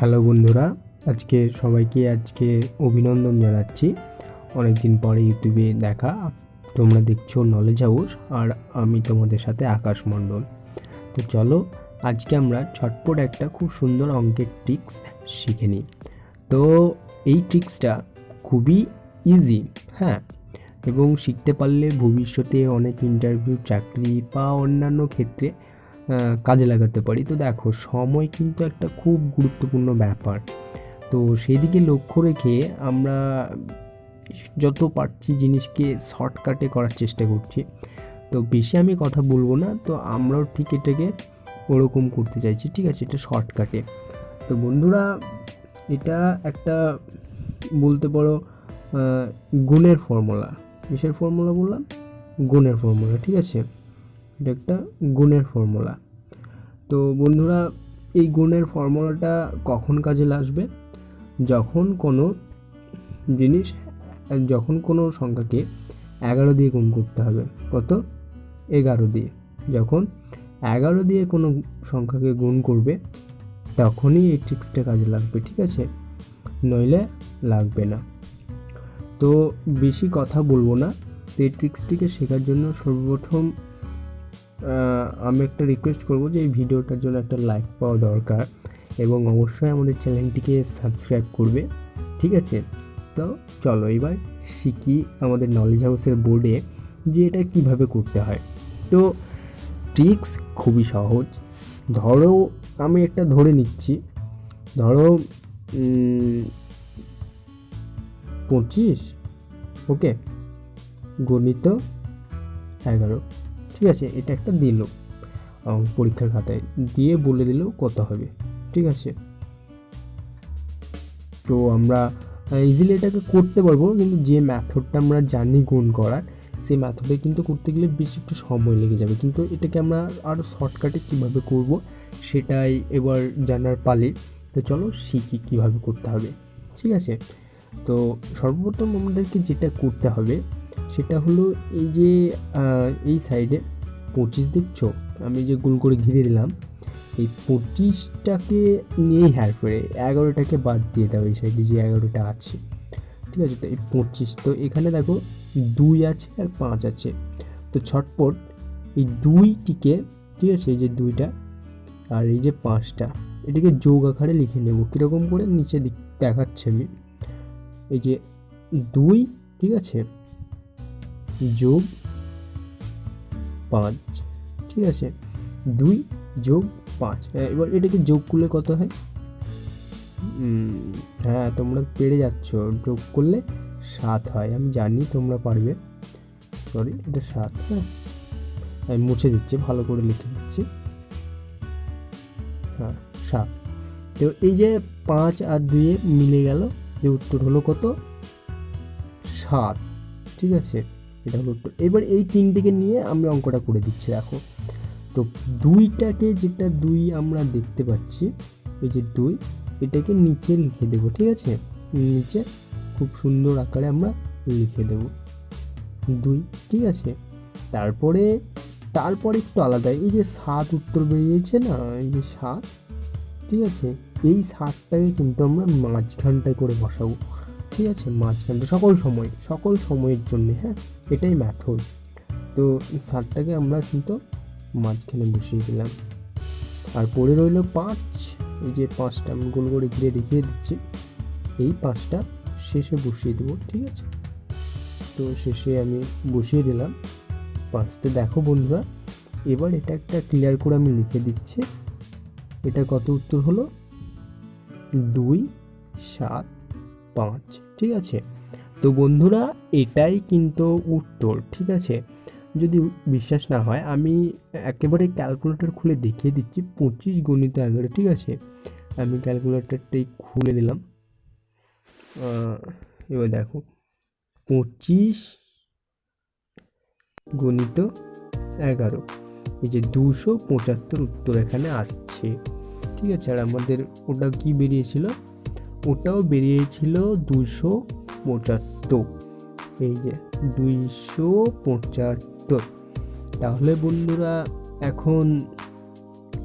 Hello বন্ধুরা, সবাইকে অভিনন্দন জানাচ্ছি। অনেক দিন পরে ইউটিউবে দেখা। তোমরা দেখছো নলেজ হাউস, আর আমি তোমাদের সাথে আকাশ মণ্ডল। তো চলো আজকে আমরা ঝটপট একটা খুব সুন্দর অঙ্কের ট্রিক্স শিখে নিই। তো এই ট্রিক্সটা খুবই ইজি, হ্যাঁ, এবং শিখতে পারলে ভবিষ্যতে অনেক ইন্টারভিউ, চাকরি বা অন্যান্য ক্ষেত্রে কাজে লাগাতে পারি। তো দেখো, সময় কিন্তু একটা খুব গুরুত্বপূর্ণ ব্যাপার। তো সেই দিকে লক্ষ্য রেখে আমরা যত পারছি জিনিসকে শর্টকাটে করার চেষ্টা করছি। তো বেশি আমি কথা বলবো না, তো আমরাও ঠিক এটাকে ওরকম করতে চাইছি, ঠিক আছে, এটা শর্টকাটে। তো বন্ধুরা, এটা একটা বলতে পারো গুণের ফর্মুলা। কিসের ফর্মুলা বললাম? গুণের ফর্মুলা, ঠিক আছে, এটা একটা গুণের ফর্মুলা। তো বন্ধুরা, এই গুণের ফর্মুলাটা কখন কাজে লাগবে? যখন কোনো সংখ্যাকে 11 দিয়ে গুণ করতে হবে। কত? 11 দিয়ে। যখন 11 দিয়ে কোনো সংখ্যাকে গুণ করবে তখনই এই ট্রিক্সটা কাজে লাগবে, ঠিক আছে, নইলে লাগবে না। তো বেশি কথা বলবো না। তো এই ট্রিক্সটিকে শেখার জন্য সর্বপ্রথম আমি একটা রিকোয়েস্ট করব যে এই ভিডিওটার জন্য একটা লাইক পাওয়া দরকার, এবং অবশ্যই আমাদের চ্যানেলটিকে সাবস্ক্রাইব করবে, ঠিক আছে। তো চলো এবার শিখি আমাদের নলেজ হাউসের বোর্ডে যে এটা কীভাবে করতে হয়। তো ট্রিক্স খুবই সহজ। ধরো আমি একটা ধরে নিচ্ছি, ধরো 25 ওকে গণিত 11, ঠিক আছে, এটা একটা দিল পরীক্ষার খাতায় দিয়ে বলে দিল কত হবে, ঠিক আছে। তো আমরা ইজিলি এটাকে করতে পারবো, কিন্তু যে মেথডটা আমরা জানি গুণ করার, সেই মেথডে কিন্তু করতে গেলে বেশি একটু সময় লেগে যাবে। কিন্তু এটাকে আমরা আরও শর্টকাটে কীভাবে করব সেটাই এবার জানার পালে। তো চলো শিখি কীভাবে করতে হবে, ঠিক আছে। তো সর্বপ্রথম আমাদেরকে যেটা করতে হবে সেটা হলো এই যে এই সাইডে 25 দেখছো, আমি যে গোল করে ঘিরে দিলাম, এই 25টাকে নিয়েই হ্যার করে 11টাকে বাদ দিয়ে দাও। এই সাইডে যে 11টা আছে, ঠিক আছে, তো এই 25, তো এখানে দেখো 2 আছে আর 5 আছে। তো ছটপট এই 2টিকে, ঠিক আছে, এই যে 2টা আর এই যে 5টা, এটাকে যোগ আকারে লিখে নেব। কীরকম করে? নিচে দিক দেখাচ্ছে আমি, এই যে 2, ঠিক আছে, যোগ 5, ঠিক আছে, 2 যোগ 5। এবার এটাকে যোগ করলে কত হয়? হ্যাঁ, তোমরা পেরে যাচ্ছ, যোগ করলে 7 হয়। আমি জানি তোমরা পারবে। সরি, এটা 7। হ্যাঁ, আমি মুছে দিচ্ছি, ভালো করে লিখে দিচ্ছি। হ্যাঁ, 7। তো এই যে 5 আর 2 মিলে গেল, যে উত্তর হলো কত? 7, ঠিক আছে, এটা হলো উত্তর। এবার এই 3টিকে নিয়ে আমি অঙ্কটা করে দিচ্ছি, দেখো। তো 2টাকে, যেটা 2 আমরা দেখতে পাচ্ছি, এই যে 2, এটাকে নিচে লিখে দেব, ঠিক আছে, নিচে খুব সুন্দর আকারে আমরা লিখে দেব 2, ঠিক আছে। তারপরে একটু আলাদা, এই যে 7 উত্তর বেরিয়েছে না, এই যে 7, ঠিক আছে, এই 7টাকে কিন্তু আমরা মাঝখানটায় করে বসাবো, ঠিক আছে, মাঝখানটা সকল সময়ের জন্য, হ্যাঁ, এটাই মেথড। তো 7টাকে আমরা কিন্তু মাঝখানে বসিয়ে দিলাম, আর পড়ে রইল 5। এই যে 5টা আমি গোল করে ঘিরে দেখিয়ে দিচ্ছি, এই 5টা শেষে বসিয়ে দেবো, ঠিক আছে। তো শেষে আমি বসিয়ে দিলাম 5টা। দেখো বন্ধুরা, এবার এটা একটা ক্লিয়ার করে আমি লিখে দিচ্ছি, এটা কত উত্তর হলো? 2, 7, 5, ঠিক আছে। তো বন্ধুরা, এটাই কিন্তু উত্তর, ঠিক আছে। যদি বিশ্বাস না হয়, আমি একেবারে ক্যালকুলেটর খুলে দেখিয়ে দিচ্ছি। 25 গণিত 11, ঠিক আছে, আমি ক্যালকুলেটরটাই খুলে দিলাম। এবার দেখো, 25 গণিত 11, এই যে 275 উত্তর এখানে আসছে, ঠিক আছে। আর আমাদের ওটা কি বেরিয়েছিল? ওটাও বেরিয়েছিল 275, এই যে 275। তাহলে বন্ধুরা, এখন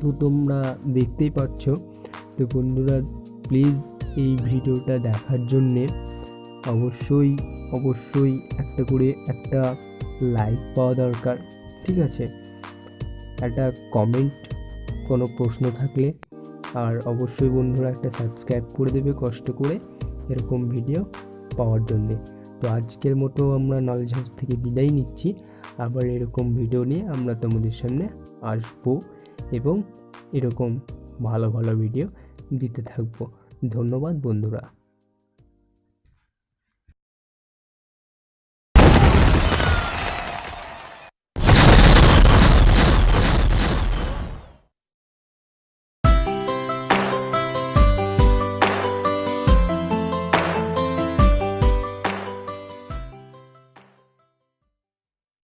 তো তোমরা দেখতেই পাচ্ছ। তো বন্ধুরা, প্লিজ এই ভিডিওটা দেখার জন্যে অবশ্যই একটা লাইক পাওয়া দরকার, ঠিক আছে, একটা কমেন্ট কোনো প্রশ্ন থাকলে, আর অবশ্যই বন্ধুরা একটা সাবস্ক্রাইব করে দেবে কষ্ট করে এরকম ভিডিও পাওয়ার জন্যে। তো আজকের মতো আমরা নলেজ হাউস থেকে বিদায় নিচ্ছি। আবার এরকম ভিডিও নিয়ে আমরা তোমাদের সামনে আসবো এবং এরকম ভালো ভালো ভিডিও দিতে থাকবো। ধন্যবাদ বন্ধুরা।